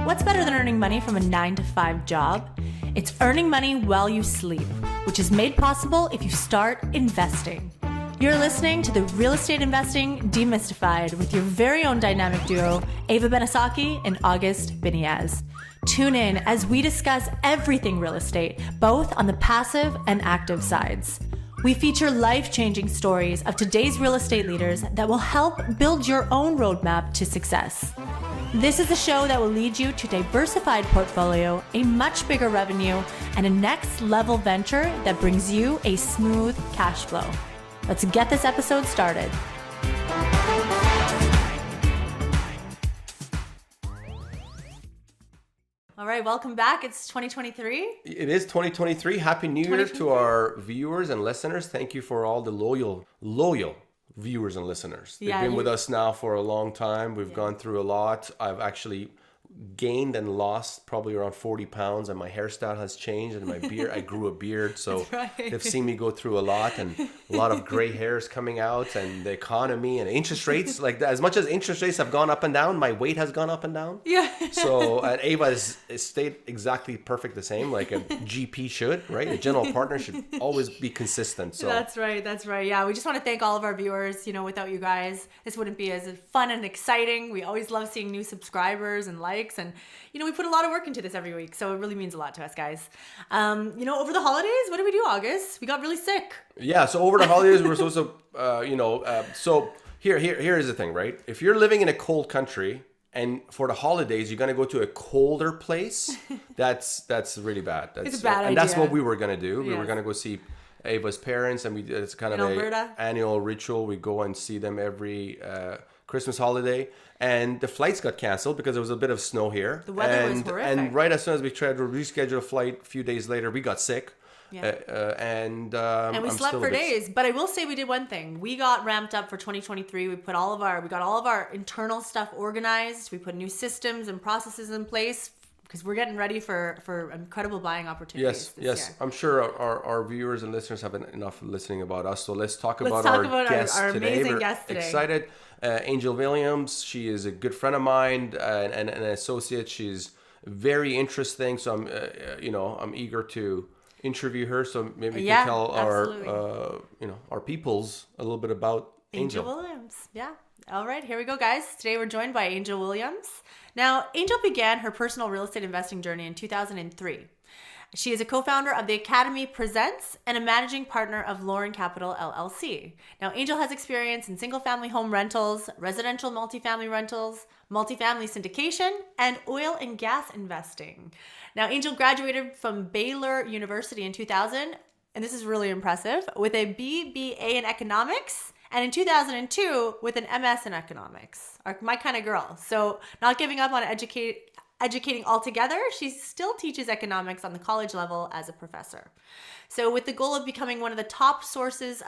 What's better than earning money from a 9-to-5 job? It's earning money while you sleep, which is made possible if you start investing. You're listening to the Real Estate Investing Demystified with your very own dynamic duo, Ava Benesocky and August Biniaz. Tune in as we discuss everything real estate, both on the passive and active sides. We feature life-changing stories of today's real estate leaders that will help build your own roadmap to success. This is a show that will lead you to a diversified portfolio, a much bigger revenue, and a next-level venture that brings you a smooth cash flow. Let's get this episode started. All right, welcome back. It's 2023. It is 2023. Happy New Year to our viewers and listeners. Thank you for all the loyal viewers and listeners. They've been with us now for a long time. We've gone through a lot. I've actually gained and lost probably around 40 pounds, and my hairstyle has changed, and my beard, I grew a beard, so they've seen me go through a lot, and a lot of gray hairs coming out, and the economy and interest rates, like as much as interest rates have gone up and down, my weight has gone up and down. So and Ava has stayed exactly perfect the same, like a GP should, right? A general partner should always be consistent. So that's right. Yeah, we just want to thank all of our viewers. Without you guys, this wouldn't be as fun and exciting. We always love seeing new subscribers and likes. And, we put a lot of work into this every week. So it really means a lot to us, guys. Over the holidays, what did we do, August? We got really sick. Yeah. So over the holidays, we were supposed to, so here is the thing, right? If you're living in a cold country and for the holidays, you're going to go to a colder place, that's really bad. It's a bad idea. And that's what we were going to do. We were going to go see Ava's parents, and it's kind of an annual ritual. We go and see them every Christmas holiday, and the flights got canceled because there was a bit of snow here. The weather was horrific. And right as soon as we tried to reschedule a flight, a few days later, we got sick. And we slept for days. But I will say we did one thing. We got ramped up for 2023. We got all of our internal stuff organized. We put new systems and processes in place because we're getting ready for incredible buying opportunities. Yes. I'm sure our viewers and listeners have enough listening about us. So let's talk about our guest today. Amazing guest today. Excited. Angel Williams. She is a good friend of mine and an associate. She's very interesting. So I'm eager to interview her. So maybe you can tell our peoples a little bit about Angel Williams. Yeah. All right, here we go, guys. Today we're joined by Angel Williams. Now, Angel began her personal real estate investing journey in 2003. She is a co-founder of the Academy Presents and a managing partner of Lauren Capital LLC. Now, Angel has experience in single-family home rentals, residential multifamily rentals, multifamily syndication, and oil and gas investing. Now, Angel graduated from Baylor University in 2000, and this is really impressive, with a BBA in economics, and in 2002 with an MS in economics. My kind of girl. So not giving up on educating altogether, she still teaches economics on the college level as a professor. So with the goal of becoming one of the top sources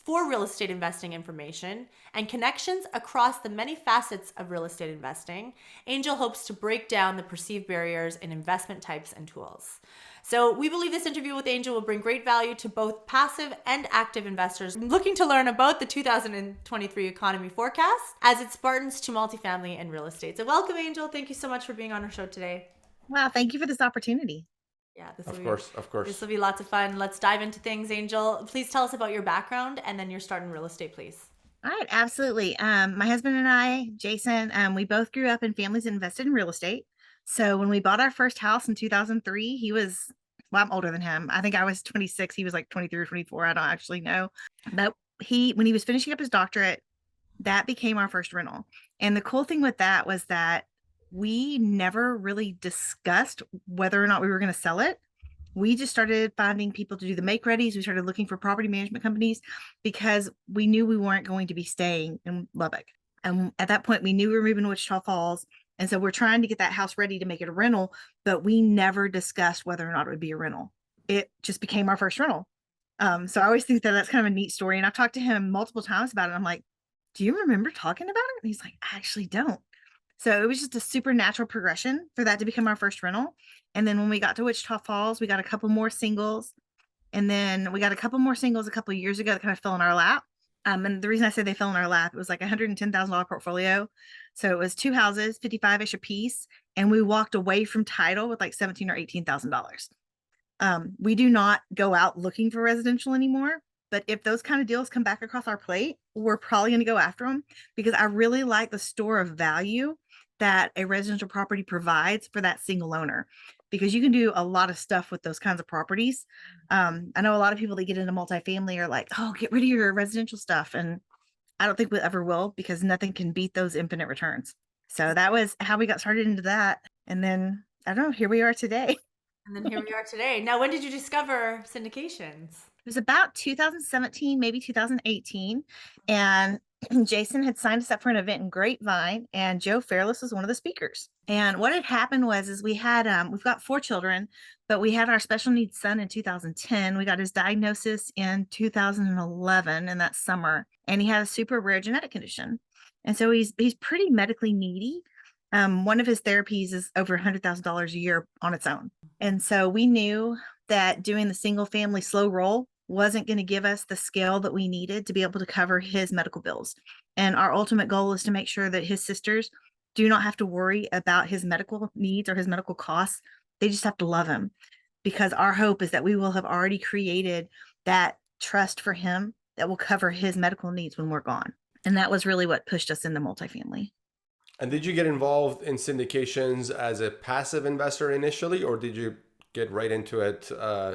for real estate investing information and connections across the many facets of real estate investing, Angel hopes to break down the perceived barriers in investment types and tools. So we believe this interview with Angel will bring great value to both passive and active investors looking to learn about the 2023 economy forecast as it spartans to multifamily and real estate. So welcome, Angel. Thank you so much for being on our show today. Wow, thank you for this opportunity. Yeah, of course. This will be lots of fun. Let's dive into things, Angel. Please tell us about your background and then your start in real estate, please. All right, absolutely. My husband and I, Jason, we both grew up in families that invested in real estate. So when we bought our first house in 2003, I'm older than him. I think I was 26. He was like 23 or 24. I don't actually know. But when he was finishing up his doctorate, that became our first rental. And the cool thing with that was that we never really discussed whether or not we were going to sell it. We just started finding people to do the make readies. We started looking for property management companies because we knew we weren't going to be staying in Lubbock. And at that point, we knew we were moving to Wichita Falls. And so we're trying to get that house ready to make it a rental, but we never discussed whether or not it would be a rental. It just became our first rental. So I always think that that's kind of a neat story. And I've talked to him multiple times about it. I'm like, do you remember talking about it? And he's like, I actually don't. So it was just a super natural progression for that to become our first rental. And then when we got to Wichita Falls, we got a couple more singles. And then we got a couple more singles a couple of years ago that kind of fell in our lap. And the reason I say they fell in our lap, it was like $110,000 portfolio. So it was 2 houses, 55-ish a piece. and we walked away from title with like $17,000 or $18,000. We do not go out looking for residential anymore, but if those kind of deals come back across our plate, we're probably going to go after them, because I really like the store of value that a residential property provides for that single owner, because you can do a lot of stuff with those kinds of properties. I know a lot of people that get into multifamily are like, oh, get rid of your residential stuff. And I don't think we ever will, because nothing can beat those infinite returns. So that was how we got started into that. And then, I don't know, here we are today. And then here we are today. Now, when did you discover syndications? It was about 2017, maybe 2018. And Jason had signed us up for an event in Grapevine, and Joe Fairless was one of the speakers. And what had happened was we had we've got 4 children, but we had our special needs son in 2010. We got his diagnosis in 2011 in that summer, and he had a super rare genetic condition. And so he's pretty medically needy. One of his therapies is over $100,000 a year on its own. And so we knew that doing the single family slow roll wasn't going to give us the scale that we needed to be able to cover his medical bills. And our ultimate goal is to make sure that his sisters do not have to worry about his medical needs or his medical costs. They just have to love him, because our hope is that we will have already created that trust for him that will cover his medical needs when we're gone. And that was really what pushed us into multifamily. And did you get involved in syndications as a passive investor initially, or did you get right into it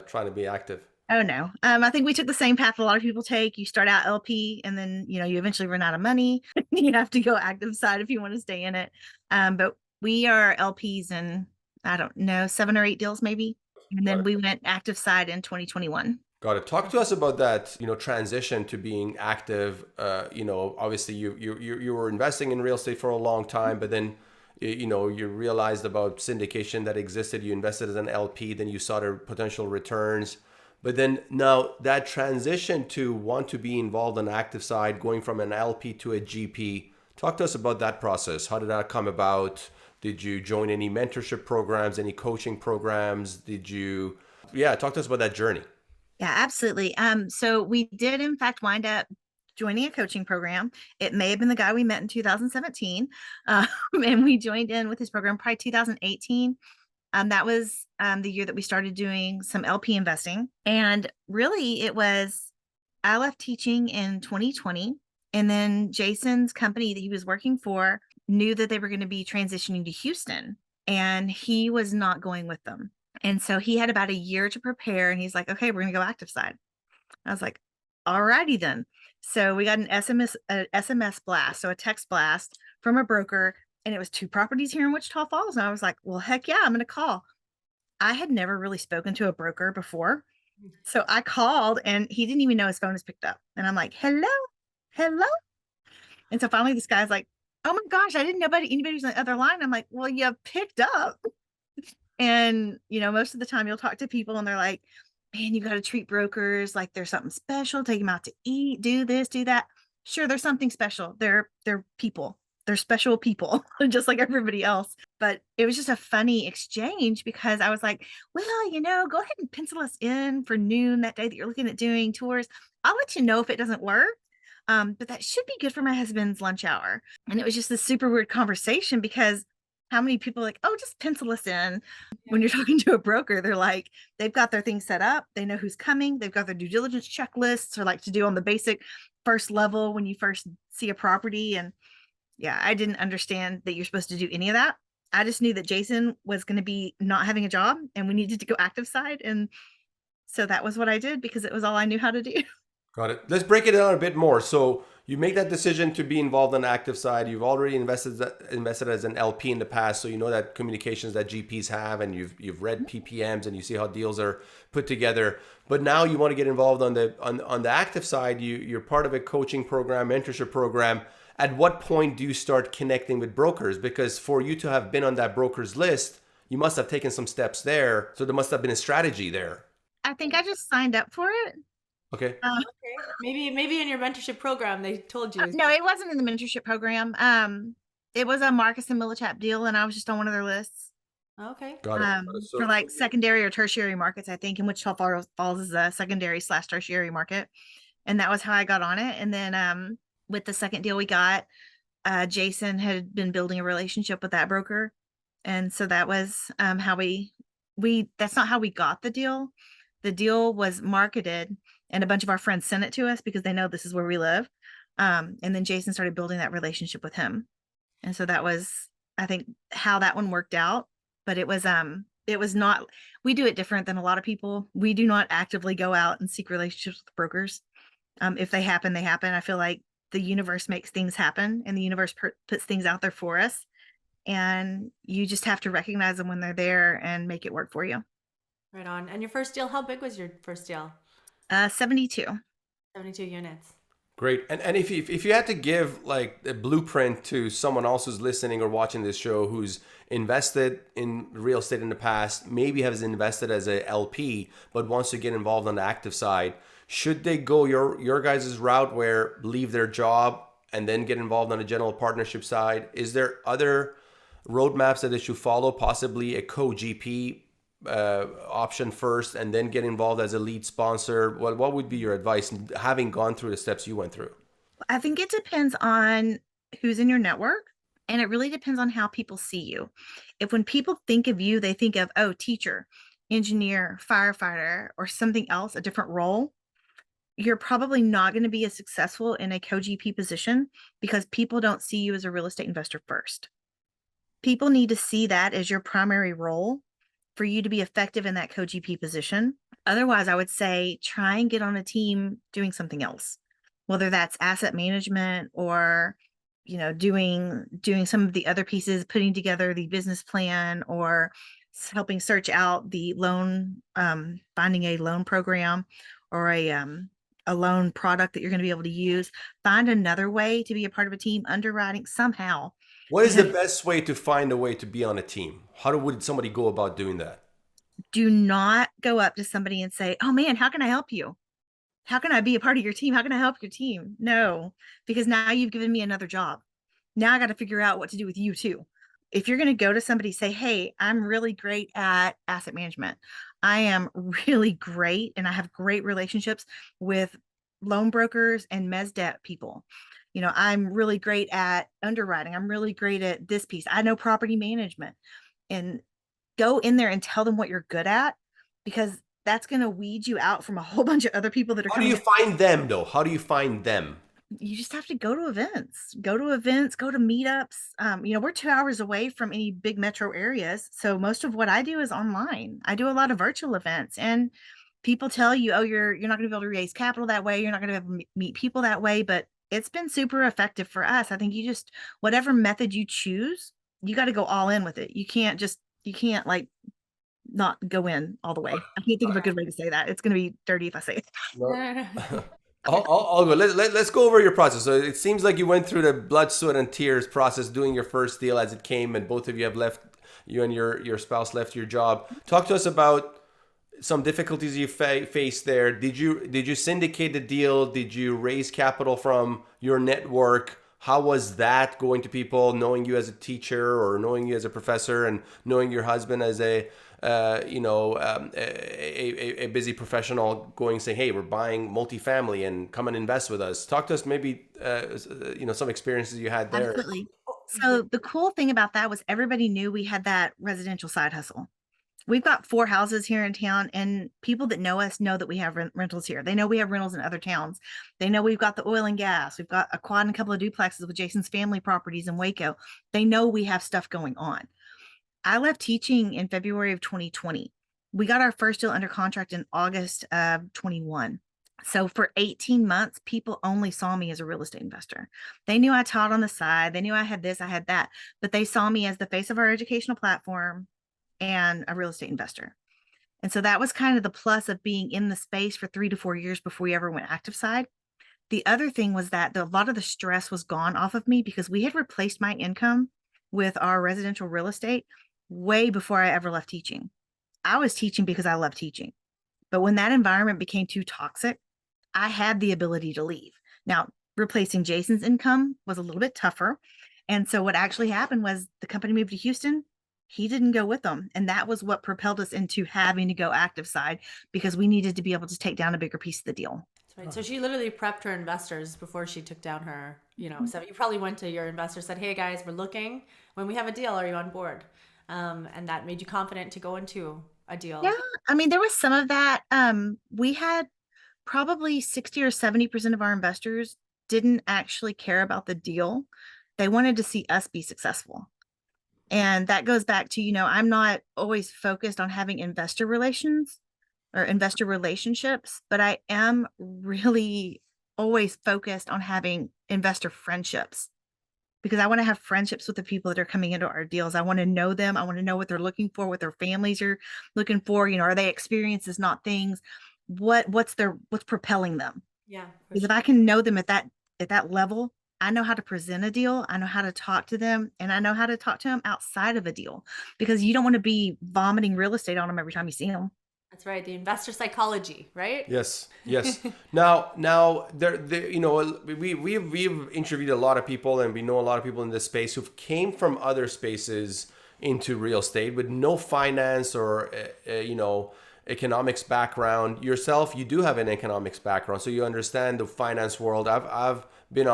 trying to be active? Oh, no. I think we took the same path a lot of people take. You start out LP, and then, you eventually run out of money. You have to go active side if you want to stay in it. But we are LPs in, I don't know, 7 or 8 deals maybe. And then we went active side in 2021. Got it. Talk to us about that, transition to being active. Obviously you were investing in real estate for a long time, but then you realized about syndication that existed. You invested as an LP, then you saw the potential returns. But then now that transition to want to be involved on the active side, going from an LP to a GP, talk to us about that process. How did that come about? Did you join any mentorship programs, any coaching programs? Talk to us about that journey. Yeah, absolutely. So we did in fact wind up joining a coaching program. It may have been the guy we met in 2017. And we joined in with his program probably 2018. That was the year that we started doing some LP investing. And really I left teaching in 2020. And then Jason's company that he was working for knew that they were going to be transitioning to Houston, and he was not going with them. And so he had about a year to prepare, and he's like, okay, we're going to go active side. I was like, all righty then. So we got an SMS blast, so a text blast from a broker, and it was 2 properties here in Wichita Falls. And I was like, well, heck yeah, I'm going to call. I had never really spoken to a broker before. So I called, and he didn't even know his phone was picked up. And I'm like, hello. And so finally this guy's like, oh my gosh, I didn't know anybody was on the other line. I'm like, well, you picked up. And, most of the time you'll talk to people and they're like, man, you got to treat brokers like there's something special, take them out to eat, do this, do that. Sure, there's something special. They're people. They're special people, just like everybody else. But it was just a funny exchange, because I was like, well, go ahead and pencil us in for noon that day that you're looking at doing tours. I'll let you know if it doesn't work. But that should be good for my husband's lunch hour. And it was just this super weird conversation, because how many people are like, oh, just pencil us in. When you're talking to a broker, they're like, they've got their things set up. They know who's coming. They've got their due diligence checklists, or like to do on the basic first level when you first see a property. And yeah, I didn't understand that you're supposed to do any of that. I just knew that Jason was going to be not having a job, and we needed to go active side. And so that was what I did, because it was all I knew how to do. Got it. Let's break it down a bit more. So you make that decision to be involved on the active side. You've already invested as an LP in the past, so you know that communications that GPs have, and you've read PPMs and you see how deals are put together. But now you want to get involved on the active side. You're part of a coaching program, mentorship program. At what point do you start connecting with brokers? Because for you to have been on that broker's list, you must have taken some steps there. So there must have been a strategy there. I think I just signed up for it. Okay. Okay. Maybe in your mentorship program they told you. No, it wasn't in the mentorship program. It was a Marcus and Millichap deal, and I was just on one of their lists. Okay. Got it. For like secondary or tertiary markets, I think, in Wichita Falls is a secondary/tertiary market. And that was how I got on it. And then with the second deal we got, Jason had been building a relationship with that broker. And so that was how we that's not how we got the deal. The deal was marketed and a bunch of our friends sent it to us because they know this is where we live. And then Jason started building that relationship with him. And so that was, I think, how that one worked out. But it was not, we do it different than a lot of people. We do not actively go out and seek relationships with brokers. If they happen, they happen. I feel like the universe makes things happen and the universe puts things out there for us. And you just have to recognize them when they're there and make it work for you. Right on. And your first deal, how big was your first deal? 72. 72 units. Great. And if you had to give like a blueprint to someone else who's listening or watching this show who's invested in real estate in the past, maybe has invested as a LP, but wants to get involved on the active side, should they go your guys' route where leave their job and then get involved on the general partnership side? Is there other roadmaps that they should follow, possibly a co-GP option first and then get involved as a lead sponsor? What would be your advice having gone through the steps you went through? I think it depends on who's in your network, and it really depends on how people see you. If when people think of you, they think of, oh, teacher, engineer, firefighter, or something else, a different role, you're probably not going to be as successful in a co-GP position because people don't see you as a real estate investor first. People need to see that as your primary role for you to be effective in that co-GP position. Otherwise, I would say try and get on a team doing something else, whether that's asset management or, you know, doing some of the other pieces, putting together the business plan or helping search out the loan, finding a loan program or a loan product that you're going to be able to use. Find another way to be a part of a team, underwriting somehow. What is the best way to find a way to be on a team? Would somebody go about doing that? Do not go up to somebody and say, oh man, how can I help you? How can I be a part of your team? How can I help your team? No, because now you've given me another job. Now I got to figure out what to do with you too. If you're going to go to somebody, say, hey, I'm really great at asset management. I am really great and I have great relationships with loan brokers and mezz debt people. You know, I'm really great at underwriting. I'm really great at this piece. I know property management. And go in there and tell them what you're good at, because that's going to weed you out from a whole bunch of other people that are coming. How do you find them though? How do you find them? You just have to go to events, go to meetups. You know, we're 2 hours away from any big metro areas. So most of what I do is online. I do a lot of virtual events, and people tell you, oh, you're not going to be able to raise capital that way. You're not going to be able to meet people that way. But it's been super effective for us. I think you just, whatever method you choose, you got to go all in with it. You can't like not go in all the way. I can't think of a good way to say that. It's going to be dirty if I say it. No. I'll go. Let's go over your process. So it seems like you went through the blood, sweat, and tears process doing your first deal as it came, and both of you have left. You and your spouse left your job. Talk to us about some difficulties you faced there. Did you syndicate the deal? Did you raise capital from your network? How was that going to people, knowing you as a teacher or knowing you as a professor and knowing your husband as a busy professional going saying, hey, we're buying multifamily and come and invest with us? Talk to us maybe, some experiences you had there. Absolutely. So the cool thing about that was everybody knew we had that residential side hustle. We've got 4 houses here in town, and people that know us know that we have rentals here. They know we have rentals in other towns. They know we've got the oil and gas. We've got a quad and a couple of duplexes with Jason's family properties in Waco. They know we have stuff going on. I left teaching in February of 2020. We got our first deal under contract in August of 21. So for 18 months, people only saw me as a real estate investor. They knew I taught on the side. They knew I had this, I had that, but they saw me as the face of our educational platform and a real estate investor. And so that was kind of the plus of being in the space for 3 to 4 years before we ever went active side. The other thing was that a lot of the stress was gone off of me because we had replaced my income with our residential real estate way before I ever left teaching. I was teaching because I love teaching. But when that environment became too toxic, I had the ability to leave. Now, replacing Jason's income was a little bit tougher. And so what actually happened was the company moved to Houston. He didn't go with them. And that was what propelled us into having to go active side, because we needed to be able to take down a bigger piece of the deal. That's right. So she literally prepped her investors before she took down her, so you probably went to your investors, said, hey guys, we're looking. When we have a deal, are you on board? and that made you confident to go into a deal. Yeah, I mean, there was some of that. We had probably 60 or 70% of our investors didn't actually care about the deal. They wanted to see us be successful. And that goes back to, I'm not always focused on having investor relations or investor relationships, but I am really always focused on having investor friendships, because I want to have friendships with the people that are coming into our deals. I want to know them. I want to know what they're looking for, what their families are looking for. Are they experiences, not things? What's propelling them? Yeah. Because if I can know them at that level, I know how to present a deal. I know how to talk to them, and I know how to talk to them outside of a deal, because you don't want to be vomiting real estate on them every time you see them. That's right. The investor psychology, right? Yes, yes. Now, we've interviewed a lot of people, and we know a lot of people in this space who came from other spaces into real estate with no finance or economics background. Yourself, you do have an economics background, so you understand the finance world. I've been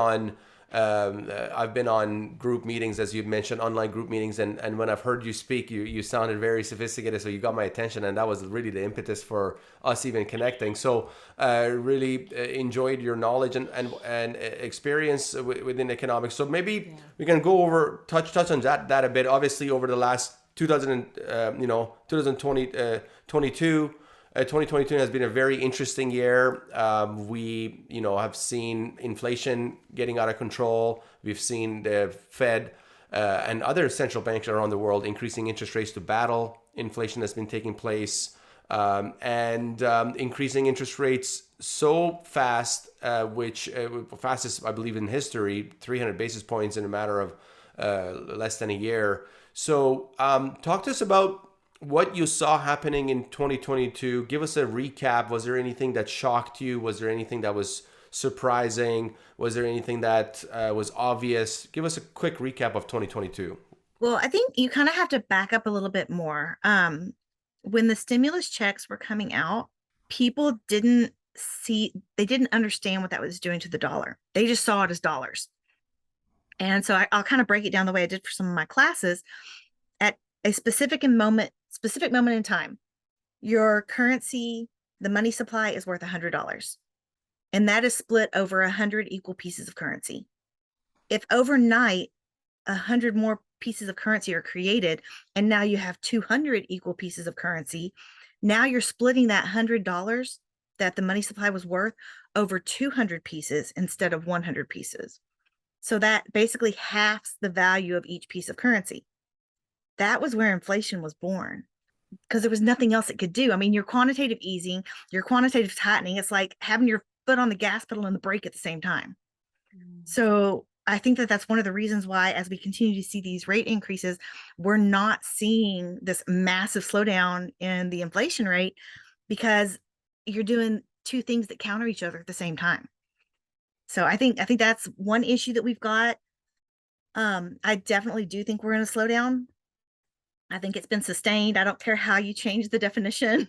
on group meetings, as you mentioned, online group meetings, and when I've heard you speak, you sounded very sophisticated, so you got my attention, and that was really the impetus for us even connecting. So really enjoyed your knowledge and experience within economics. So maybe we can go over touch on that a bit. Obviously, over the last 2022 has been a very interesting year. We, have seen inflation getting out of control. We've seen the Fed and other central banks around the world increasing interest rates to battle inflation that's been taking place, and increasing interest rates so fast, which fastest, I believe, in history, 300 basis points in a matter of less than a year. So talk to us about what you saw happening in 2022. Give us a recap. Was there anything that shocked you? Was there anything that was surprising? Was there anything that was obvious? Give us a quick recap of 2022. Well, I think you kind of have to back up a little bit more. When the stimulus checks were coming out, people they didn't understand what that was doing to the dollar. They just saw it as dollars. And so I'll kind of break it down the way I did for some of my classes. At a specific moment in time, your currency, the money supply, is worth $100, and that is split over 100 equal pieces of currency. If overnight 100 more pieces of currency are created, and now you have 200 equal pieces of currency, now you're splitting that $100 that the money supply was worth over 200 pieces instead of 100 pieces. So that basically halves the value of each piece of currency. That was where inflation was born, because there was nothing else it could do. I mean, your quantitative easing, your quantitative tightening, it's like having your foot on the gas pedal and the brake at the same time. So I think that that's one of the reasons why, as we continue to see these rate increases, we're not seeing this massive slowdown in the inflation rate, because you're doing two things that counter each other at the same time. So I think that's one issue that we've got. I definitely do think we're in a slowdown. I think it's been sustained. I don't care how you change the definition.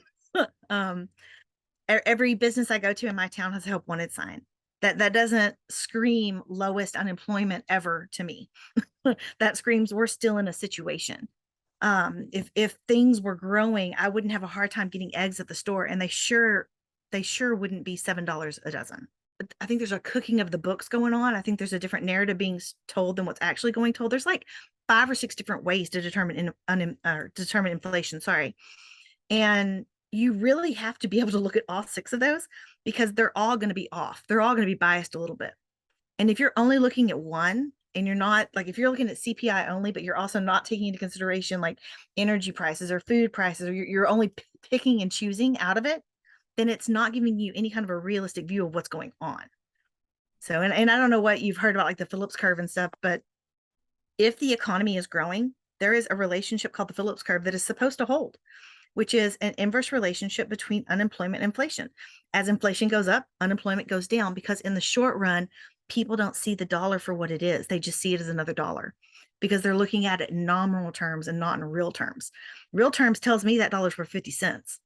Every business I go to in my town has a help wanted sign. That doesn't scream lowest unemployment ever to me. That screams we're still in a situation. If things were growing, I wouldn't have a hard time getting eggs at the store, and they sure wouldn't be $7 a dozen. But I think there's a cooking of the books going on. I think there's a different narrative being told than what's actually going told. There's like 5 or 6 different ways to determine inflation. Sorry. And you really have to be able to look at all 6 of those, because they're all going to be off. They're all going to be biased a little bit. And if you're only looking at one, and you're not, like, if you're looking at CPI only, but you're also not taking into consideration like energy prices or food prices, or you're only picking and choosing out of it, then it's not giving you any kind of a realistic view of what's going on. So, and I don't know what you've heard about like the Phillips curve and stuff, but if the economy is growing, there is a relationship called the Phillips curve that is supposed to hold, which is an inverse relationship between unemployment and inflation. As inflation goes up, unemployment goes down, because in the short run, people don't see the dollar for what it is. They just see it as another dollar, because they're looking at it in nominal terms and not in real terms. Real terms tells me that dollar's worth 50 cents.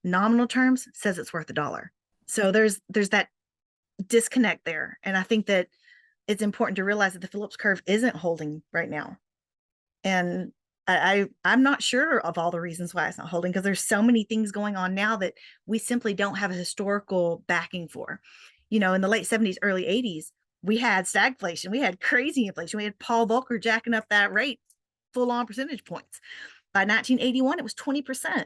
Nominal terms says it's worth $1. So there's that disconnect there. And I think that it's important to realize that the Phillips curve isn't holding right now. And I'm not sure of all the reasons why it's not holding, because there's so many things going on now that we simply don't have a historical backing for. You know, in the late 70s, early 80s, we had stagflation, we had crazy inflation, we had Paul Volcker jacking up that rate full on percentage points. By 1981, it was 20%.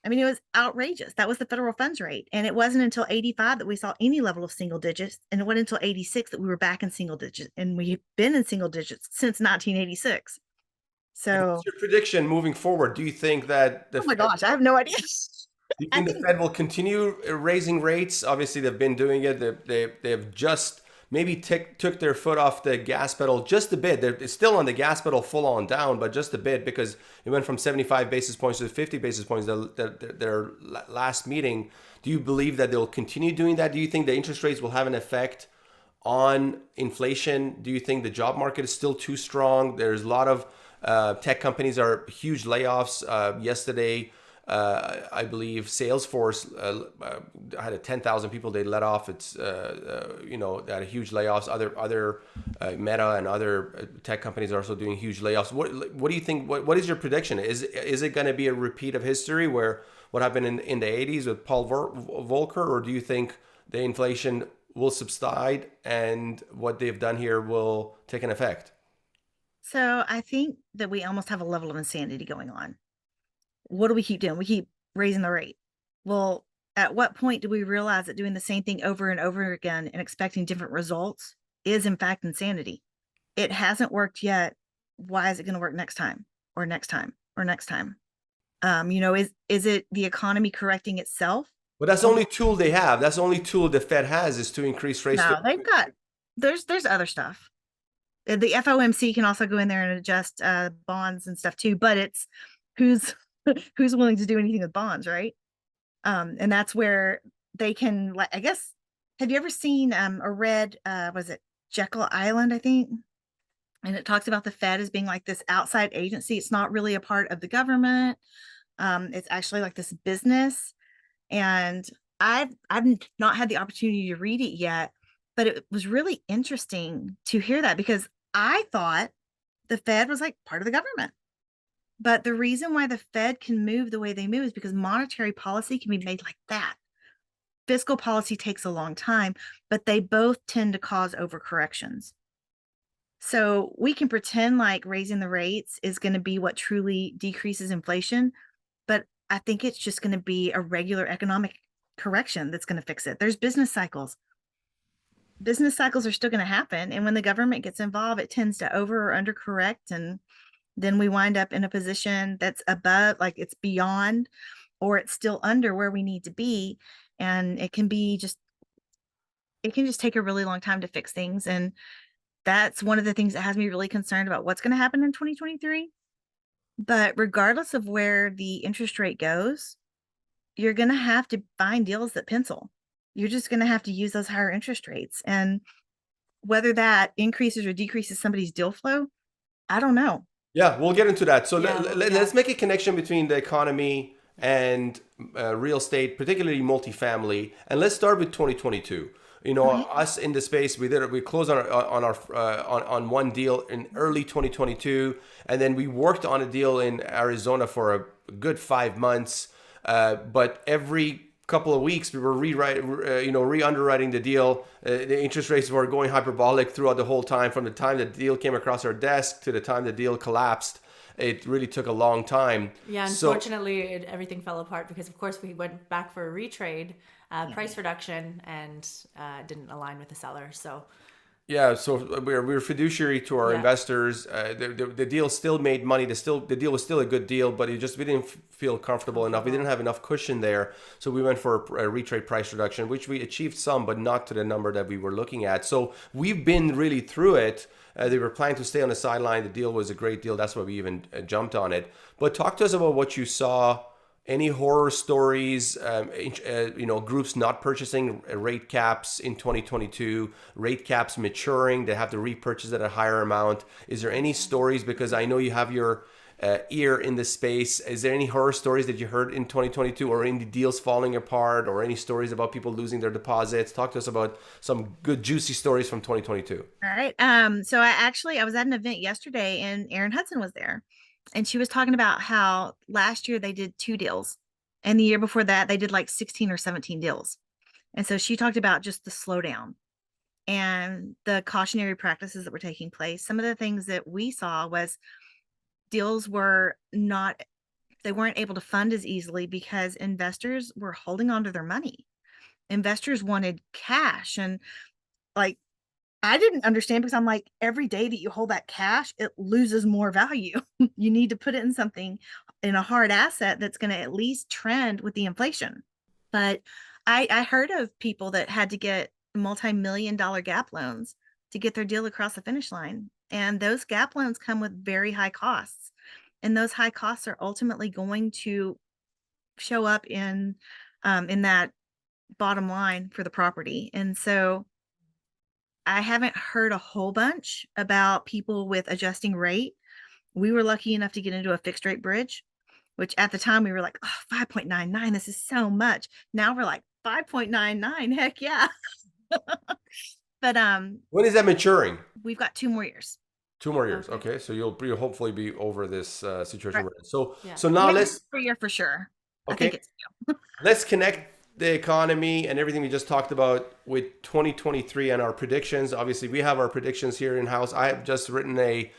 I mean, it was outrageous. That was the federal funds rate. And it wasn't until 85 that we saw any level of single digits. And it wasn't until 86 that we were back in single digits. And we've been in single digits since 1986. And what's So, your prediction moving forward? Do you think that the oh my Fed, gosh, I have no idea. do you I think the think Fed will continue raising rates? Obviously, they've been doing it. They've just maybe took their foot off the gas pedal just a bit. They're still on the gas pedal full on down, but just a bit, because it went from 75 basis points to 50 basis points their last meeting. Do you believe that they'll continue doing that? Do you think the interest rates will have an effect on inflation? Do you think the job market is still too strong? There's a lot of tech companies are huge layoffs. Yesterday, I believe Salesforce had 10,000 people they let off. It's they had huge layoffs. Other Meta and other tech companies are also doing huge layoffs. What do you think? What is your prediction? Is it going to be a repeat of history where what happened in the 80s with Paul Volcker, or do you think the inflation will subside and what they've done here will take an effect? so. I think that we almost have a level of insanity going on. What do we keep doing? We keep raising the rate. Well, at what point do we realize that doing the same thing over and over again and expecting different results is in fact insanity? It hasn't worked yet. Why is it going to work next time or next time or next time? Is it the economy correcting itself? But that's the only tool they have. That's the only tool the Fed has, is to increase rates. No, they've got there's other stuff. The FOMC can also go in there and adjust bonds and stuff too, but it's who's who's willing to do anything with bonds, right? And that's where they can, like, I guess, have you ever seen or read was it Jekyll Island, I think? And it talks about the Fed as being like this outside agency. It's not really a part of the government. It's actually like this business. And I've not had the opportunity to read it yet, but it was really interesting to hear that, because I thought the Fed was like part of the government. But the reason why the Fed can move the way they move is because monetary policy can be made like that. Fiscal policy takes a long time, but they both tend to cause overcorrections. So we can pretend like raising the rates is going to be what truly decreases inflation, but I think it's just going to be a regular economic correction that's going to fix it. There's business cycles. Business cycles are still going to happen. And when the government gets involved, it tends to over or under correct. And then we wind up in a position that's above, like it's beyond, or it's still under where we need to be. And it can just take a really long time to fix things. And that's one of the things that has me really concerned about what's going to happen in 2023. But regardless of where the interest rate goes, you're going to have to find deals that pencil. You're just going to have to use those higher interest rates. And whether that increases or decreases somebody's deal flow, I don't know. Yeah, we'll get into that. So let's make a connection between the economy and real estate, particularly multifamily. And let's start with 2022. Us in the space, we closed on one deal in early 2022, and then we worked on a deal in Arizona for a good 5 months. But every couple of weeks we were re-underwriting the deal. The interest rates were going hyperbolic throughout the whole time. From the time the deal came across our desk to the time the deal collapsed, it really took a long time. Yeah, unfortunately, everything fell apart because, of course, we went back for a retrade, price reduction, and didn't align with the seller. So. Yeah, so we're fiduciary to our investors. The deal still made money. The deal was still a good deal, but we didn't feel comfortable enough. We didn't have enough cushion there, so we went for a retrade price reduction, which we achieved some, but not to the number that we were looking at. So we've been really through it. They were planning to stay on the sideline. The deal was a great deal. That's why we even jumped on it. But talk to us about what you saw. Any horror stories, groups not purchasing rate caps in 2022, rate caps maturing, they have to repurchase at a higher amount. Is there any stories? Because I know you have your ear in the space. Is there any horror stories that you heard in 2022, or any deals falling apart, or any stories about people losing their deposits? Talk to us about some good, juicy stories from 2022. All right. So I was at an event yesterday and Aaron Hudson was there. And she was talking about how last year they did 2 deals. And the year before that, they did like 16 or 17 deals. And so she talked about just the slowdown and the cautionary practices that were taking place. Some of the things that we saw was deals were not, they weren't able to fund as easily because investors were holding on to their money. Investors wanted cash. And like, I didn't understand because I'm like, every day that you hold that cash, it loses more value. You need to put it in something, in a hard asset that's going to at least trend with the inflation. But I heard of people that had to get multi-million-dollar gap loans to get their deal across the finish line. And those gap loans come with very high costs. And those high costs are ultimately going to show up in that bottom line for the property. And so I haven't heard a whole bunch about people with adjusting rate. We were lucky enough to get into a fixed rate bridge, which at the time we were like, oh, 5.99, this is so much. Now we're like 5.99, heck yeah. But When is that maturing? we've got 2 more years. 2 more years. Okay, so you'll hopefully be over this situation. Right. We're in. So Yeah. so now let's Per year for sure. I okay. think it's Let's connect the economy and everything we just talked about with 2023 and our predictions. Obviously, we have our predictions here in house. I have just written a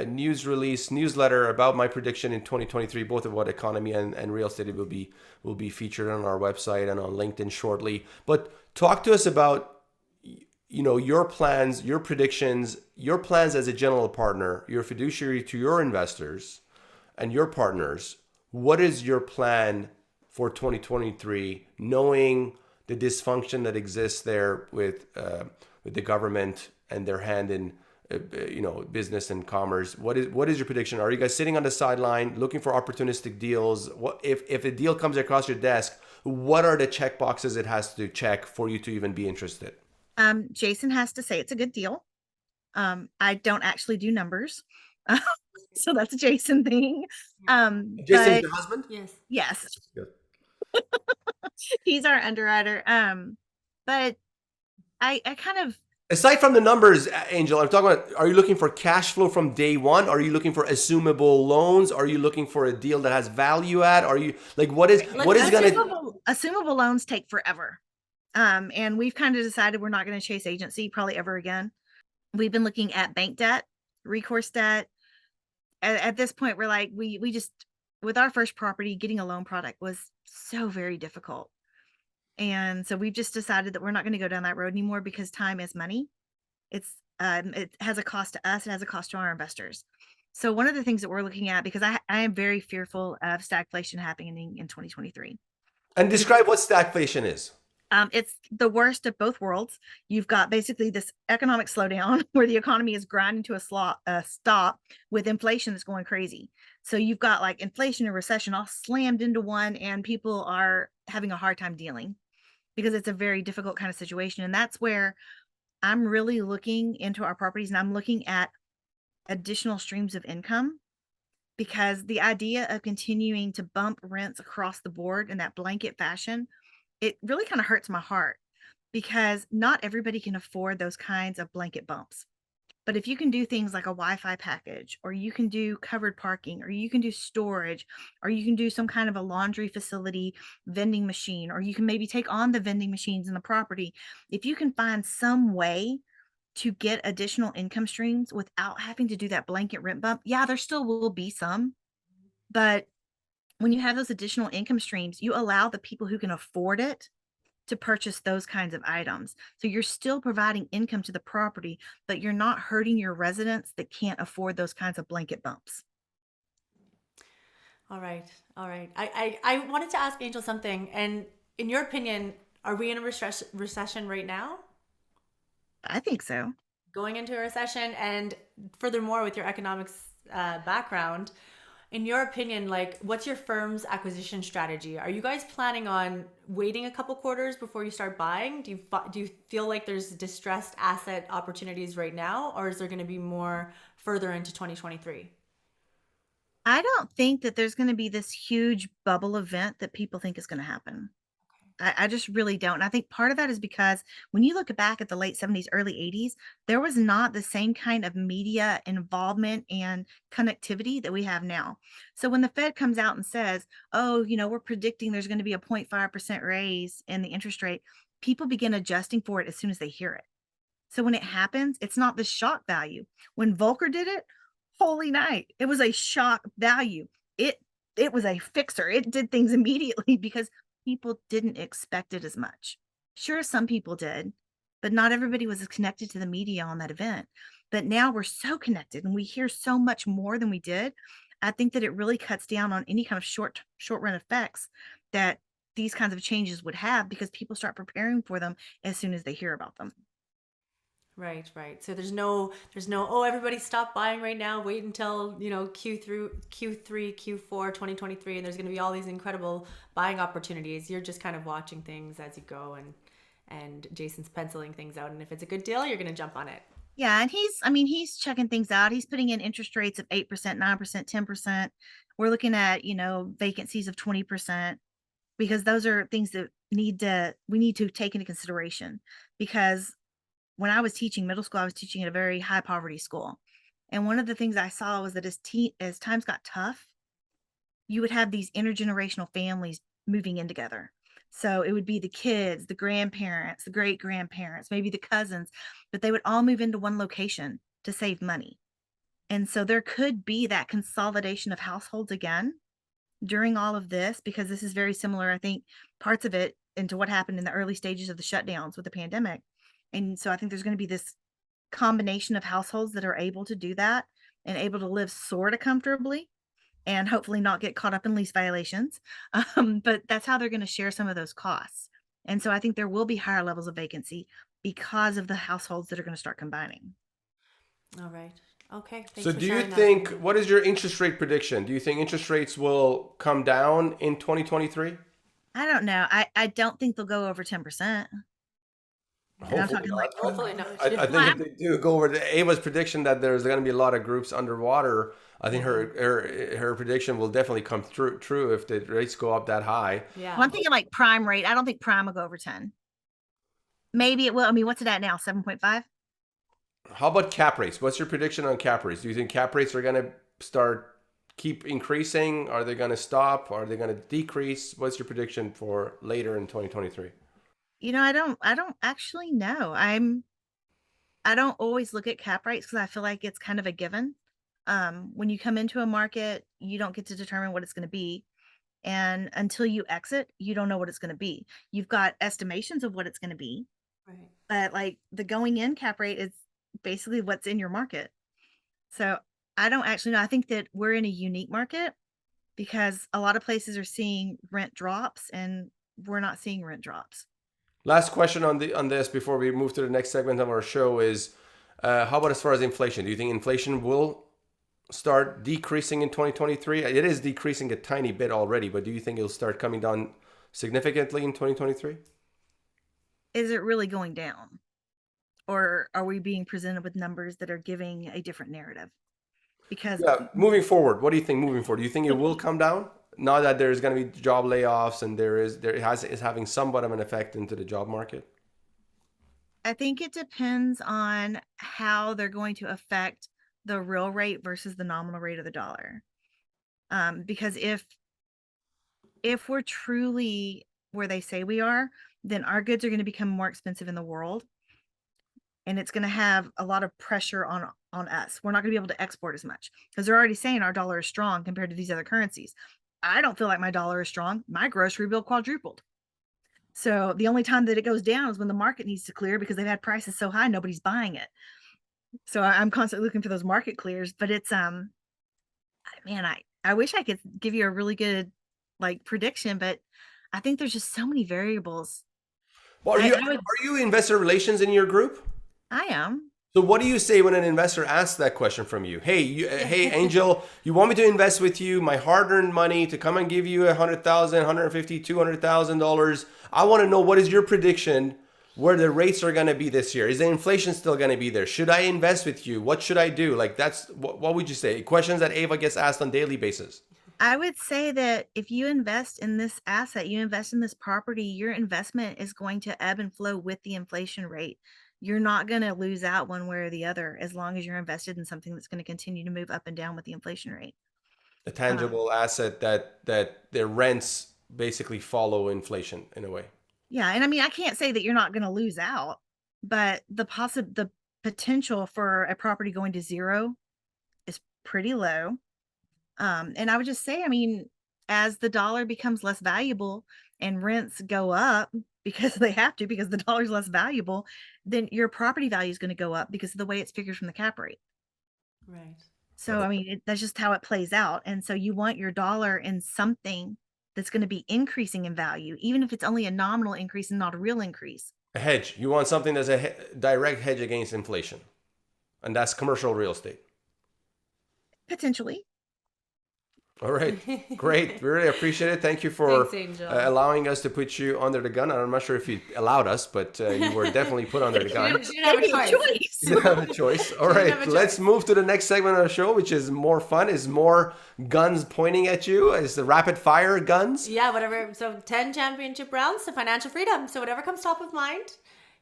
newsletter about my prediction in 2023, both of what economy and real estate will be featured on our website and on LinkedIn shortly. But talk to us about your plans, your predictions, your plans as a general partner, your fiduciary to your investors and your partners. What is your plan for 2023, knowing the dysfunction that exists there with the government and their hand in business and commerce? What is your prediction? Are you guys sitting on the sideline looking for opportunistic deals? What if a deal comes across your desk? What are the check boxes it has to check for you to even be interested? Jason has to say it's a good deal. I don't actually do numbers. So that's a Jason thing. Jason's But your husband? Yes. yes, Good. he's our underwriter. But I kind of, Aside from the numbers, Angel, I'm talking about, are you looking for cash flow from day one? Are you looking for assumable loans? Are you looking for a deal that has value add? Are you like, what is going to, assumable loans take forever. And we've kind of decided we're not going to chase agency probably ever again. We've been looking at bank debt, recourse debt. At this point, we're like, we just, with our first property, getting a loan product was so very difficult. And so we've just decided that we're not going to go down that road anymore because time is money. It has a cost to us. It has a cost to our investors. So one of the things that we're looking at, because I am very fearful of stagflation happening in 2023. and describe what stagflation is. It's the worst of both worlds. You've got basically this economic slowdown where the economy is grinding to a stop with inflation that's going crazy. So you've got like inflation and recession all slammed into one, and people are having a hard time dealing because it's a very difficult kind of situation. And that's where I'm really looking into our properties, and I'm looking at additional streams of income, because the idea of continuing to bump rents across the board in that blanket fashion, it really kind of hurts my heart, because not everybody can afford those kinds of blanket bumps. But if you can do things like a Wi-Fi package, or you can do covered parking, or you can do storage, or you can do some kind of a laundry facility vending machine, or you can maybe take on the vending machines in the property. If you can find some way to get additional income streams without having to do that blanket rent bump, yeah, there still will be some. But when you have those additional income streams, you allow the people who can afford it to purchase those kinds of items. So you're still providing income to the property, but you're not hurting your residents that can't afford those kinds of blanket bumps. All right. All right. I wanted to ask Angel something. And in your opinion, are we in a recession right now? I think so. Going into a recession? And furthermore, with your economics background, in your opinion, like, what's your firm's acquisition strategy? Are you guys planning on waiting a couple quarters before you start buying? Do you feel like there's distressed asset opportunities right now, or is there going to be more further into 2023? I don't think that there's going to be this huge bubble event that people think is going to happen. I just really don't. And I think part of that is because when you look back at the late 70s, early 80s, there was not the same kind of media involvement and connectivity that we have now. So when the Fed comes out and says, oh, we're predicting there's going to be a 0.5% raise in the interest rate, people begin adjusting for it as soon as they hear it. So when it happens, it's not the shock value. When Volcker did it, holy night, it was a shock value. It was a fixer. It did things immediately because people didn't expect it as much. Sure, some people did, but not everybody was as connected to the media on that event. But now we're so connected and we hear so much more than we did. I think that it really cuts down on any kind of short run effects that these kinds of changes would have, because people start preparing for them as soon as they hear about them. Right. So there's no, oh, everybody stop buying right now. Wait until, Q3, Q4, 2023. And there's going to be all these incredible buying opportunities. You're just kind of watching things as you go, and Jason's penciling things out. And if it's a good deal, you're going to jump on it. Yeah. And he's checking things out. He's putting in interest rates of 8%, 9%, 10%. We're looking at, vacancies of 20%, because those are things that we need to take into consideration. Because when I was teaching middle school, I was teaching at a very high poverty school. And one of the things I saw was that as times got tough, you would have these intergenerational families moving in together. So it would be the kids, the grandparents, the great grandparents, maybe the cousins, but they would all move into one location to save money. And so there could be that consolidation of households again during all of this, because this is very similar, I think, parts of it into what happened in the early stages of the shutdowns with the pandemic. And so I think there's going to be this combination of households that are able to do that and able to live sort of comfortably and hopefully not get caught up in lease violations. But that's how they're going to share some of those costs. And so I think there will be higher levels of vacancy because of the households that are going to start combining. All right. Okay. So do you think, what is your interest rate prediction? Do you think interest rates will come down in 2023? I don't know. I don't think they'll go over 10%. Hopefully not. I think if they do go over to Ava's prediction that there's going to be a lot of groups underwater, I think her prediction will definitely come true if the rates go up that high. Yeah. Well, I'm thinking like prime rate. I don't think prime will go over 10. Maybe it will. I mean, what's it at now? 7.5? How about cap rates? What's your prediction on cap rates? Do you think cap rates are going to keep increasing? Are they going to stop? Are they going to decrease? What's your prediction for later in 2023? I don't actually know. I don't always look at cap rates because I feel like it's kind of a given. When you come into a market, you don't get to determine what it's going to be. And until you exit, you don't know what it's going to be. You've got estimations of what it's going to be. Right. But like the going in cap rate is basically what's in your market. So I don't actually know. I think that we're in a unique market because a lot of places are seeing rent drops and we're not seeing rent drops. Last question on this before we move to the next segment of our show is, how about as far as inflation? Do you think inflation will start decreasing in 2023? It is decreasing a tiny bit already, but do you think it'll start coming down significantly in 2023? Is it really going down? Or are we being presented with numbers that are giving a different narrative? Because moving forward, what do you think moving forward? Do you think it will come down? Now that there's going to be job layoffs and is having somewhat of an effect into the job market? I think it depends on how they're going to affect the real rate versus the nominal rate of the dollar. Because if we're truly where they say we are, then our goods are going to become more expensive in the world. And it's going to have a lot of pressure on us. We're not going to be able to export as much because they're already saying our dollar is strong compared to these other currencies. I don't feel like my dollar is strong. My grocery bill quadrupled. So the only time that it goes down is when the market needs to clear because they've had prices so high, nobody's buying it. So I'm constantly looking for those market clears, but it's, man, I wish I could give you a really good prediction, but I think there's just so many variables. Well, are you investor relations in your group? I am. So what do you say when an investor asks that question from you? Hey, hey, Angel, you want me to invest with you my hard-earned money to come and give you $100,000, $150,000, $200,000? I want to know, what is your prediction where the rates are going to be this year? Is the inflation still going to be there? Should I invest with you? What should I do? What would you say? Questions that Ava gets asked on a daily basis. I would say that if you invest in this asset, you invest in this property, your investment is going to ebb and flow with the inflation rate. You're not going to lose out one way or the other as long as you're invested in something that's going to continue to move up and down with the inflation rate. A Um, tangible asset that their rents basically follow inflation in a way. yeah, and I mean, I can't say that you're not going to lose out, but the potential for a property going to zero is pretty low. And I would just say, I mean, as the dollar becomes less valuable and rents go up because they have to, because the dollar's less valuable, then your property value is going to go up because of the way it's figured from the cap rate. Right. So, I mean, that's just how it plays out. And so you want your dollar in something that's going to be increasing in value, even if it's only a nominal increase and not a real increase. A hedge. You want something that's a direct hedge against inflation, and that's commercial real estate. Potentially. All right, great. We really appreciate it. Thank you for Thanks, Angel. allowing us to put you under the gun. I'm not sure if you allowed us, but you were definitely put under the gun. She didn't have a choice. You don't have a choice. All She didn't right, have a let's choice. move to the next segment of the show, which is more fun, is more guns pointing at you. Is the rapid fire guns. Yeah, whatever. So 10 championship rounds to financial freedom. So whatever comes top of mind.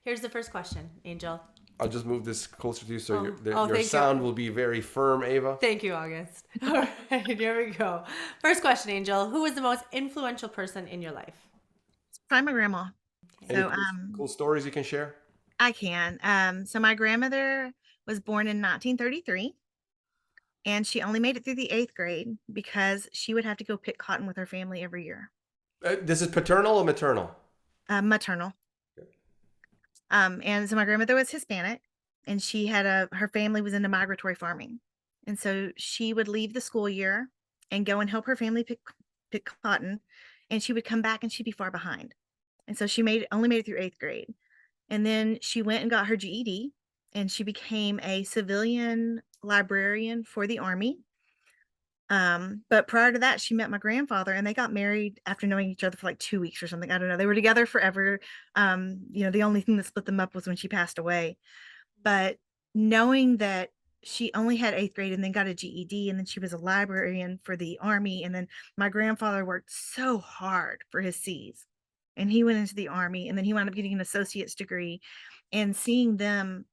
Here's the first question, Angel. I'll just move this closer to you so your thank you. sound will be very firm, Ava. Thank you, August. All right, here we go. First question, Angel. Who was the most influential person in your life? Probably my grandma. Any So, cool stories you can share? I can. So my grandmother was born in 1933. And she only made it through the 8th grade because she would have to go pick cotton with her family every year. This is paternal or maternal? Maternal. And so my grandmother was Hispanic, and she had her family was into migratory farming. And so she would leave the school year and go and help her family pick cotton, and she would come back and she'd be far behind. And so she only made it through 8th grade. And then she went and got her GED, and she became a civilian librarian for the Army. But prior to that, she met my grandfather, and they got married after knowing each other for like 2 weeks or something. I don't know. They were together forever. The only thing that split them up was when she passed away. But knowing that she only had 8th grade and then got a GED, and then she was a librarian for the Army, and then my grandfather worked so hard for his C's, and he went into the Army, and then he wound up getting an associate's degree, and seeing them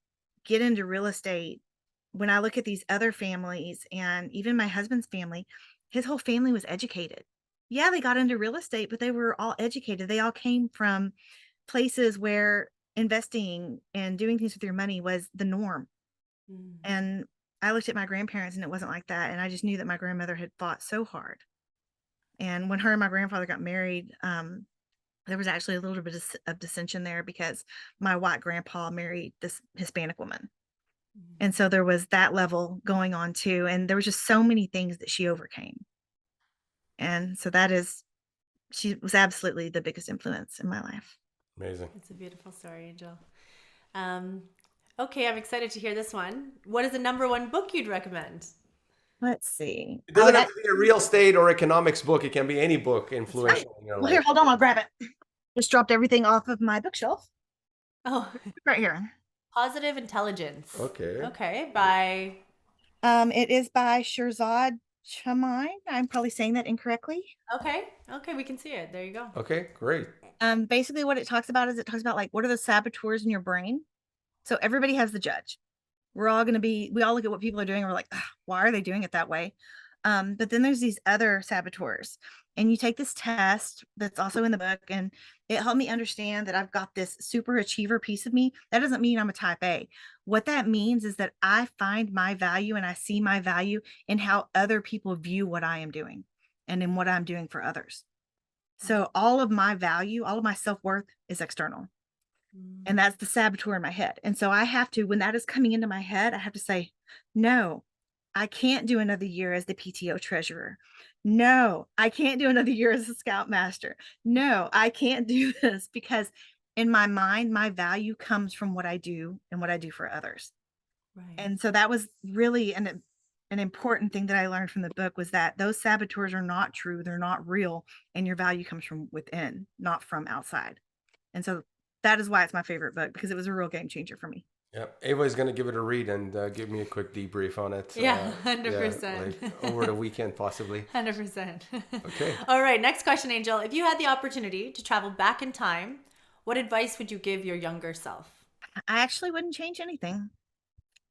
get into real estate. When I look at these other families and even my husband's family, his whole family was educated. Yeah, they got into real estate, but they were all educated. They all came from places where investing and doing things with your money was the norm. And I looked at my grandparents and it wasn't like that. And I just knew that my grandmother had fought so hard. And when her and my grandfather got married, there was actually a little bit of dissension there because my white grandpa married this Hispanic woman. And so there was that level going on too. And there was just so many things that she overcame. And so she was absolutely the biggest influence in my life. Amazing. It's a beautiful story, Angel. Okay, I'm excited to hear this one. What is the #1 book you'd recommend? Let's see. It doesn't have to be a real estate or economics book. It can be any book influential in your Well, life. here, hold on, I'll grab it. Just dropped everything off of my bookshelf. Oh, Right here. Positive Intelligence. Okay. Okay, by... It is by Shirzad Chamine. I'm probably saying that incorrectly. Okay, we can see it. There you go. Okay, great. Basically what it talks about like, what are the saboteurs in your brain? So everybody has the judge. We all look at what people are doing and we're like, why are they doing it that way? But then there's these other saboteurs, and you take this test that's also in the book, and it helped me understand that I've got this super achiever piece of me. That doesn't mean I'm a type A. What that means is that I find my value and I see my value in how other people view what I am doing and in what I'm doing for others. So all of my value, all of my self-worth is external. And that's the saboteur in my head. And so I have to, when that is coming into my head, I have to say, no, I can't do another year as the PTO treasurer. No, I can't do another year as a scoutmaster. No, I can't do this, because in my mind, my value comes from what I do and what I do for others. Right. And so that was really an important thing that I learned from the book, was that those saboteurs are not true. They're not real. And your value comes from within, not from outside. And so that is why it's my favorite book, because it was a real game changer for me. Yeah, Ava's going to give it a read and give me a quick debrief on it. Yeah, Yeah, 100%. like over the weekend, possibly. 100%. Okay. All right, next question, Angel. If you had the opportunity to travel back in time, what advice would you give your younger self? I actually wouldn't change anything.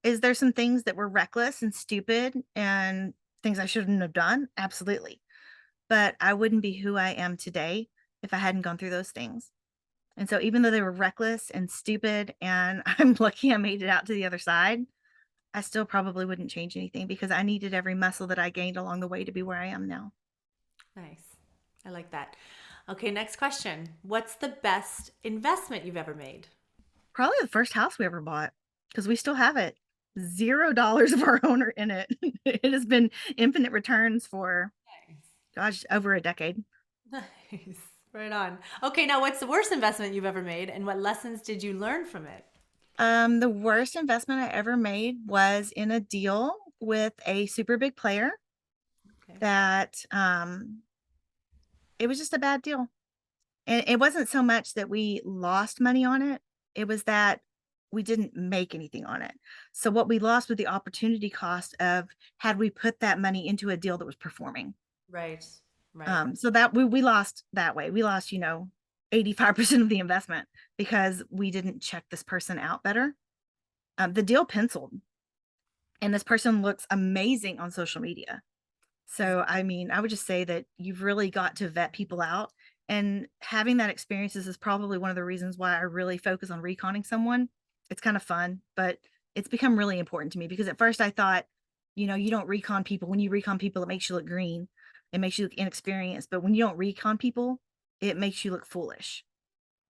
Is there some things that were reckless and stupid and things I shouldn't have done? Absolutely. But I wouldn't be who I am today if I hadn't gone through those things. And so even though they were reckless and stupid and I'm lucky I made it out to the other side, I still probably wouldn't change anything because I needed every muscle that I gained along the way to be where I am now. Nice. I like that. Okay, next question. What's the best investment you've ever made? Probably the first house we ever bought because we still have it. $0 of our owner in it. It has been infinite returns for, Nice. gosh, over a decade. Nice. Right on. Okay, now what's the worst investment you've ever made and what lessons did you learn from it? The worst investment I ever made was in a deal with a super big player Okay. that it was just a bad deal. And it wasn't so much that we lost money on it, it was that we didn't make anything on it. So what we lost was the opportunity cost of had we put that money into a deal that was performing. Right. Right. So that we lost that way. We lost, 85% of the investment because we didn't check this person out better. The deal penciled and this person looks amazing on social media. So, I mean, I would just say that you've really got to vet people out. And having that experiences is probably one of the reasons why I really focus on reconning someone. It's kind of fun, but it's become really important to me because at first I thought, you don't recon people. When you recon people, it makes you look green. It makes you look inexperienced. But when you don't recon people, it makes you look foolish.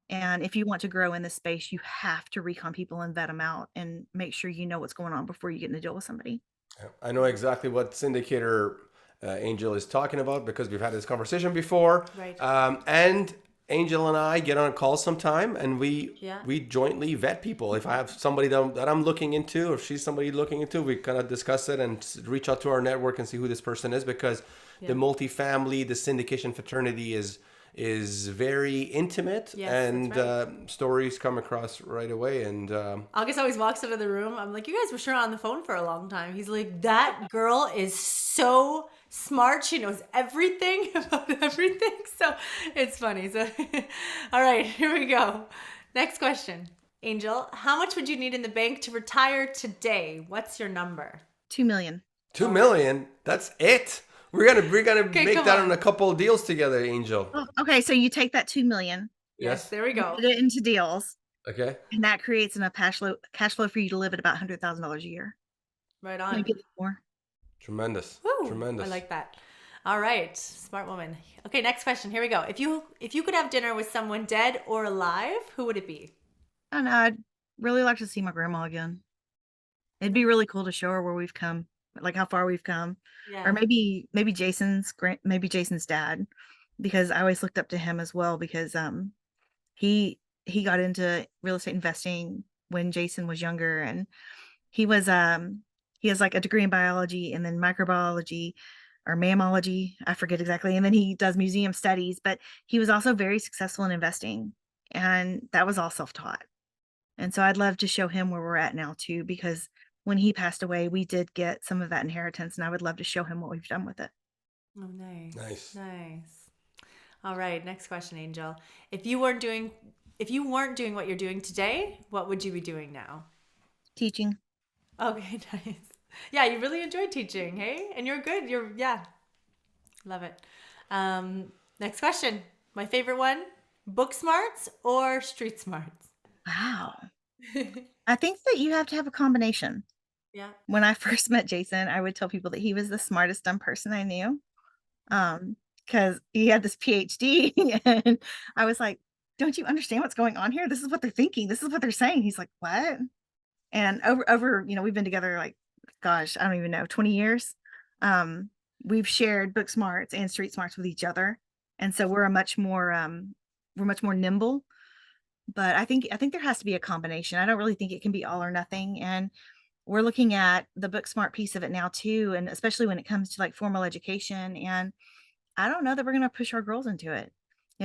And if you want to grow in this space, you have to recon people and vet them out and make sure you know what's going on before you get in a deal with somebody. Yeah, I know exactly what Syndicator Angel is talking about because we've had this conversation before. Right. And Angel and I get on a call sometime and Yeah. we jointly vet people. If I have somebody that I'm looking into, or if she's somebody looking into, we kind of discuss it and reach out to our network and see who this person is because the multifamily, the syndication fraternity is very intimate. Yes, and that's right. stories come across right away. And August always walks out of the room. I'm like, you guys were sure on the phone for a long time. He's like, that girl is so smart. She knows everything about everything. So it's funny. So, all right, here we go. Next question. Angel, how much would you need in the bank to retire today? What's your number? 2 million. 2 million, that's it. We're gonna Okay, make come that on. on a couple of deals together, Angel. Oh, okay, so you take that 2 million, Yes, there we go. put it into deals, Okay. and that creates enough cash flow for you to live at about $100,000 a year. Right on. Maybe a little more. Tremendous. Woo, Tremendous. I like that. All right, smart woman. Okay, next question. Here we go. If you could have dinner with someone dead or alive, who would it be? I don't know, I'd really like to see my grandma again. It'd be really cool to show her where we've come, like how far we've come, or Yeah. maybe Jason's dad, because I always looked up to him as well because he got into real estate investing when Jason was younger, and he was he has like a degree in biology and then microbiology or mammalogy, I forget exactly, and then he does museum studies, but he was also very successful in investing, and that was all self-taught. And so I'd love to show him where we're at now too, because when he passed away, we did get some of that inheritance, and I would love to show him what we've done with it. Oh, nice. Nice. Nice. All right, next question, Angel. If you weren't doing what you're doing today, what would you be doing now? Teaching. Okay, nice. Yeah, you really enjoyed teaching, hey? And you're good. Yeah, love it. Next question. My favorite one, book smarts or street smarts? Wow. I think that you have to have a combination. Yeah. When I first met Jason, I would tell people that he was the smartest dumb person I knew. Because he had this PhD and I was like, don't you understand what's going on here? This is what they're thinking. This is what they're saying. He's like, what? And over, we've been together like, gosh, I don't even know, 20 years. We've shared book smarts and street smarts with each other. And so we're much more nimble. But I think there has to be a combination. I don't really think it can be all or nothing. And we're looking at the book smart piece of it now too, and especially when it comes to like formal education. And I don't know that we're going to push our girls into it.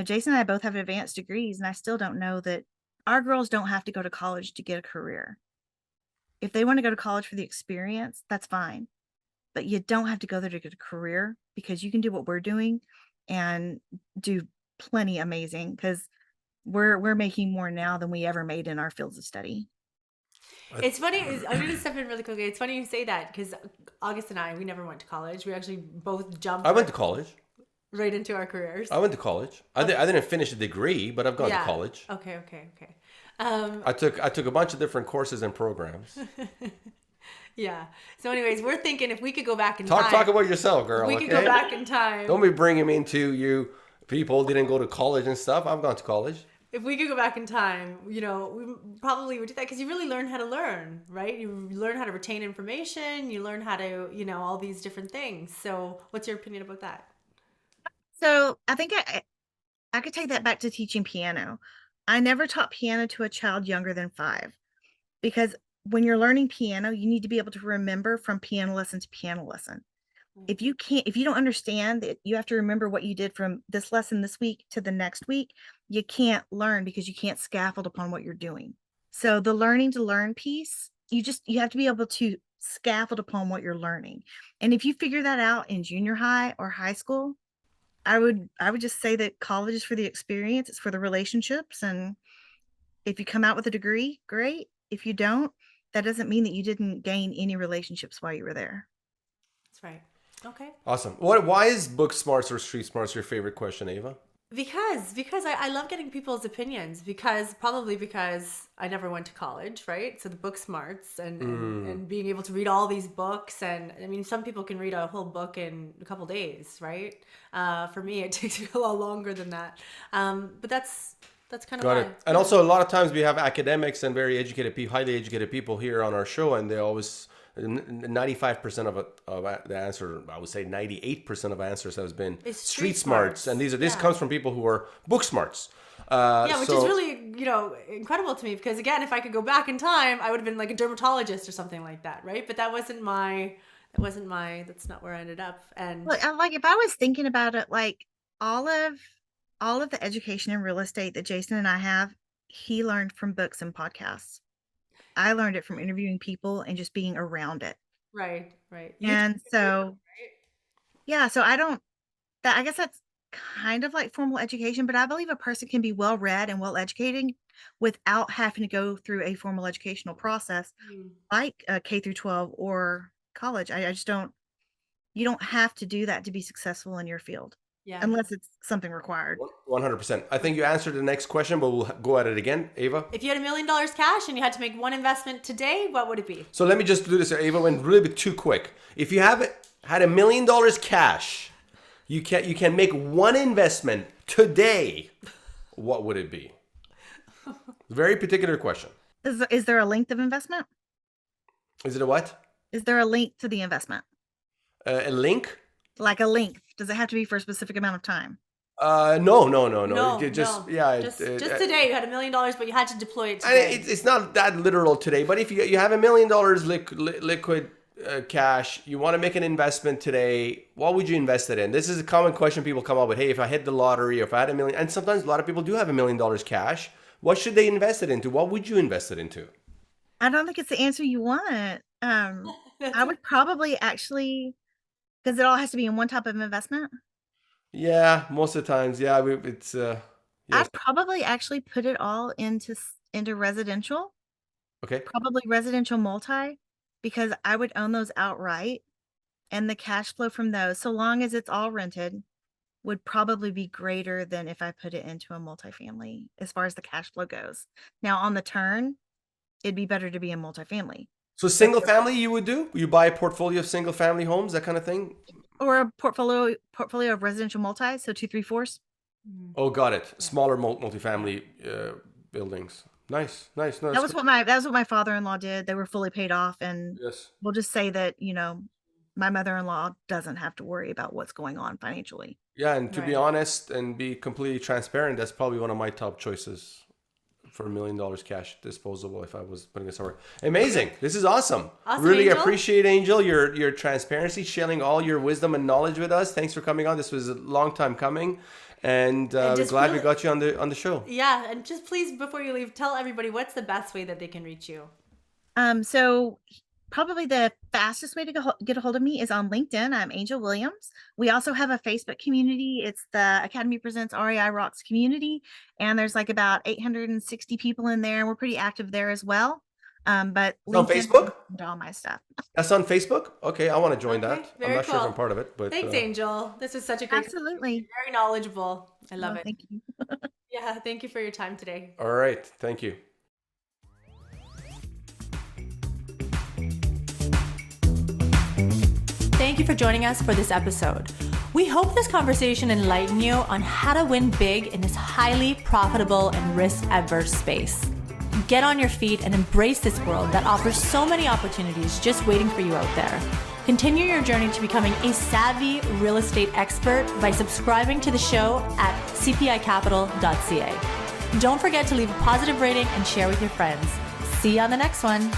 Jason and I both have advanced degrees, and I still don't know that our girls don't have to go to college to get a career. If they want to go to college for the experience, that's fine. But you don't have to go there to get a career, because you can do what we're doing and do plenty amazing, because we're making more now than we ever made in our fields of study. It's funny. I'm going to step in really quickly. It's funny you say that, because August and I, we never went to college. We actually both jumped. I went to college. Right into our careers. I went to college. I didn't finish a degree, but I've gone to college. Okay. I took a bunch of different courses and programs. Yeah. So anyways, we're thinking if we could go back in time. Talk about yourself, girl. We could go back in time. Don't be bringing me into you people didn't go to college and stuff. I've gone to college. If we could go back in time, we probably would do that, because you really learn how to learn, right? You learn how to retain information. You learn how to, all these different things. So what's your opinion about that? So I think I could take that back to teaching piano. I never taught piano to a child younger than 5, because when you're learning piano, you need to be able to remember from piano lesson to piano lesson. If you don't understand that you have to remember what you did from this lesson this week to the next week, you can't learn, because you can't scaffold upon what you're doing. So the learning to learn piece, you have to be able to scaffold upon what you're learning. And if you figure that out in junior high or high school, I would just say that college is for the experience. It's for the relationships. And if you come out with a degree, great. If you don't, that doesn't mean that you didn't gain any relationships while you were there. That's right. Okay. Awesome. Why is book smarts or street smarts your favorite question, Ava? Because I love getting people's opinions, because I never went to college, right? So the book smarts and being able to read all these books, and I mean, some people can read a whole book in a couple days, right? For me, it takes me a lot longer than that. But that's kind of Got it. And also, a lot of times we have academics and very educated people, highly educated people here on our show, and they always 95% of the answer, I would say 98% of answers has been street smarts, and this comes from people who are book smarts. Which is really incredible to me, because again, if I could go back in time, I would have been like a dermatologist or something like that, right? But that's not where I ended up. And like, if I was thinking about it, like all of the education in real estate that Jason and I have, he learned from books and podcasts. I learned it from interviewing people and just being around it. Right. And so, yeah, so I guess that's kind of like formal education, but I believe a person can be well read and well educated without having to go through a formal educational process like K through 12 or college. I just you don't have to do that to be successful in your field. Yeah. Unless it's something required. 100%. I think you answered the next question, but we'll go at it again. Ava? If you had $1 million cash and you had to make one investment today, what would it be? So let me just do this. Ava went really bit too quick. If you had $1 million cash, you can make one investment today, what would it be? Very particular question. Is there a length of investment? Is it a what? Is there a length to the investment? A link? Like a length. Does it have to be for a specific amount of time? No. Just today, you had $1 million, but you had to deploy it today. It's not that literal today, but if you have $1 million liquid cash, you want to make an investment today, what would you invest it in? This is a common question people come up with. Hey, if I hit the lottery, or if I had $1 million, and sometimes a lot of people do have $1 million cash, what should they invest it into? What would you invest it into? I don't think it's the answer you want. I would probably actually... Because it all has to be in one type of investment? Yeah, most of the times. Yeah, it's... Yes. I'd probably actually put it all into residential. Okay. Probably residential multi, because I would own those outright. And the cash flow from those, so long as it's all rented, would probably be greater than if I put it into a multifamily as far as the cash flow goes. Now, on the turn, it'd be better to be in multifamily. So single family you would do? You buy a portfolio of single family homes, that kind of thing? Or a portfolio of residential multi, so 2, 3, 4s. Oh, got it. Smaller multifamily buildings. Nice. No, that was what my father-in-law did. They were fully paid off, and yes. We'll just say that, my mother-in-law doesn't have to worry about what's going on financially. Yeah, and to be honest and be completely transparent, that's probably one of my top choices for $1 million cash disposable if I was putting it somewhere. Amazing. This is awesome. Really Angel. Appreciate, Angel, your transparency, sharing all your wisdom and knowledge with us. Thanks for coming on. This was a long time coming. And we're glad we got you on the show. Yeah, and just please, before you leave, tell everybody what's the best way that they can reach you. So probably the fastest way to get a hold of me is on LinkedIn. I'm Angel Williams. We also have a Facebook community. It's the Academy Presents REI Rocks community. And there's like about 860 people in there. And we're pretty active there as well. But It's on LinkedIn, Facebook? all my stuff. That's on Facebook? Okay, I want to join Okay, that. I'm very not sure if cool. I'm part of it, but Thanks, Angel. This was such a great, Absolutely. very knowledgeable. I love it. Thank you. Yeah, thank you for your time today. all right. Thank you. Thank you for joining us for this episode. We hope this conversation enlightened you on how to win big in this highly profitable and risk-averse space. Get on your feet and embrace this world that offers so many opportunities just waiting for you out there. Continue your journey to becoming a savvy real estate expert by subscribing to the show at cpicapital.ca. Don't forget to leave a positive rating and share with your friends. See you on the next one.